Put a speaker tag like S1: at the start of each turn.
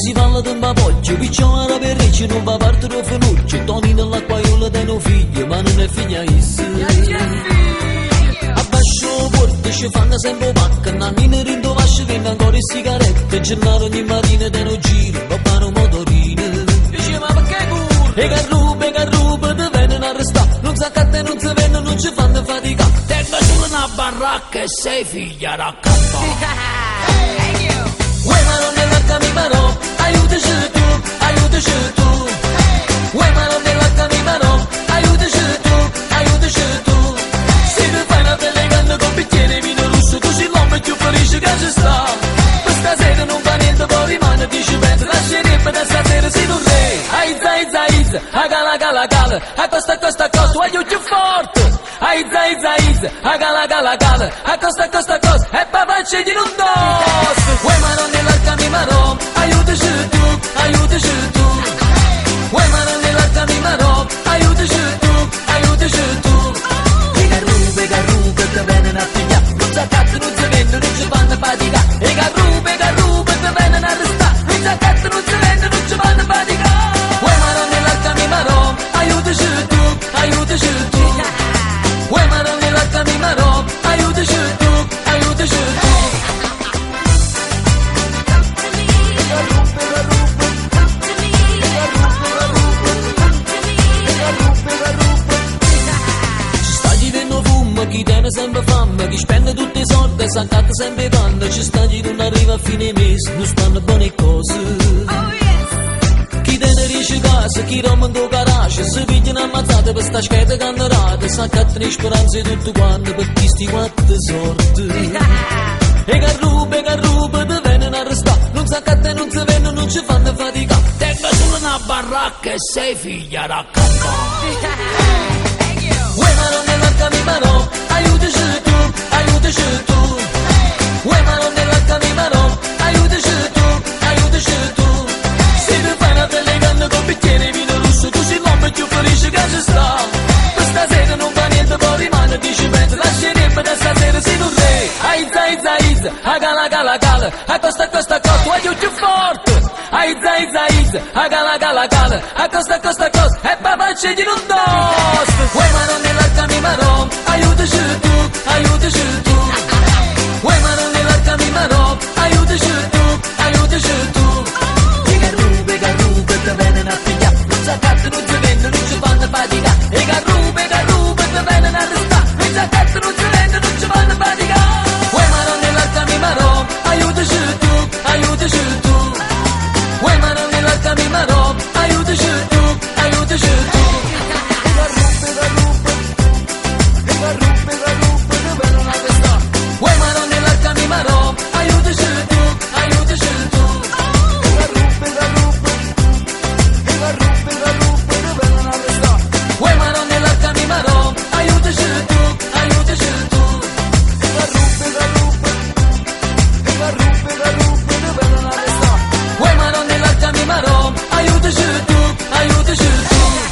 S1: Si parla di un baboccio, piccione alla perreccia, non va parte del fenuccio, Toni nell'acquaiolo dei no figli, ma non è figlia issa. Abbascio porte, ci fanno sempre pacca, nannina rindo vasce, venne ancora in sigarette, gennaro ogni mattina dei no giro, robbano motorine. Dice, ma perché pure? E che ruba, ti vengono arrestati, non si accatta e non si vengono, non ci fanno faticare. Tengo solo una baracca e sei figlia raccattata. Uè ma non nell'arca mi mano, aiutaci tu. Uè ma non nell'arca mi mano, aiutaci tu. Se ti fai una bella canna con bicchiere vino rosso, tu sei l'uomo più felice che ci sta. Questa sera non fa niente, poi rimane, dici pensa, lascerebbe da stasera sei un re. Aiza, agala, a costa, tu aiuti forte. Aiza, agala, a costa, e papà c'è di non dos. Uè ma non nell'arca mi mano, aiutaci tu. Uè ma non nell'arca mi mano, aiutaci tu. E che ruba, te vengono a pigliare, non si accatta, non si vende, non ci fanno fatica. E che ruba, te vengono a arrestare, non si accatta, non si vende, non ci fanno fatica. Uè ma non nell'arca mi mano, aiutaci tu. Uè ma non nell'arca mi mano, aiutaci tu. Chi tiene sempre fame, chi spende tutti i soldi e s'accatta sempre panna. Ci sta chi non arriva a fine mese, non stanno buone cose. Chi tiene riesce casa, chi rompe in tuo garage, si pigliano ammazzate per sta scheda cannarata. S'accattano le speranze tutte quante per chi sti quattro sorti. E che ruba, ti vengono a arrestare, non s'accatta e non si vengono, non ci fanno fatica. Tengo solo una baracca e sei figlia raccattata. Uè ma non nell'arca mi mano, aiutaci tu. Uè ma non nell'arca mi mano, aiutaci tu. Se ti fai una bella canna con bicchiere vino rosso, tu sei l'uomo più felice che ci sta. Questa sera non fa niente, poi rimane, dici pensa, lascerebbe da stasera sei un re. Aiza, agala, a costa, tu aiuti forte. Aiza, agala, a costa, e papà c'è di non dos. Uè ma non nell'arca mi mano, aiutaci tu. Uè ma non nell'arca mi mano, aiutaci tu. E che ruba, te vengono a pigliare, non si accatta, non si vende, non ci fanno fatica. E che ruba, te vengono a arrestare, non si accatta, non si vende, non ci fanno fatica. Uè ma non nell'arca mi mano, aiutaci tu. Uè ma non nell'arca mi mano, aiutaci tu. Uè ma non nell'arca mi mano, aiutaci tu. Uè ma non nell'arca mi mano, aiutaci tu. Uè ma non nell'arca mi mano, aiutaci tu.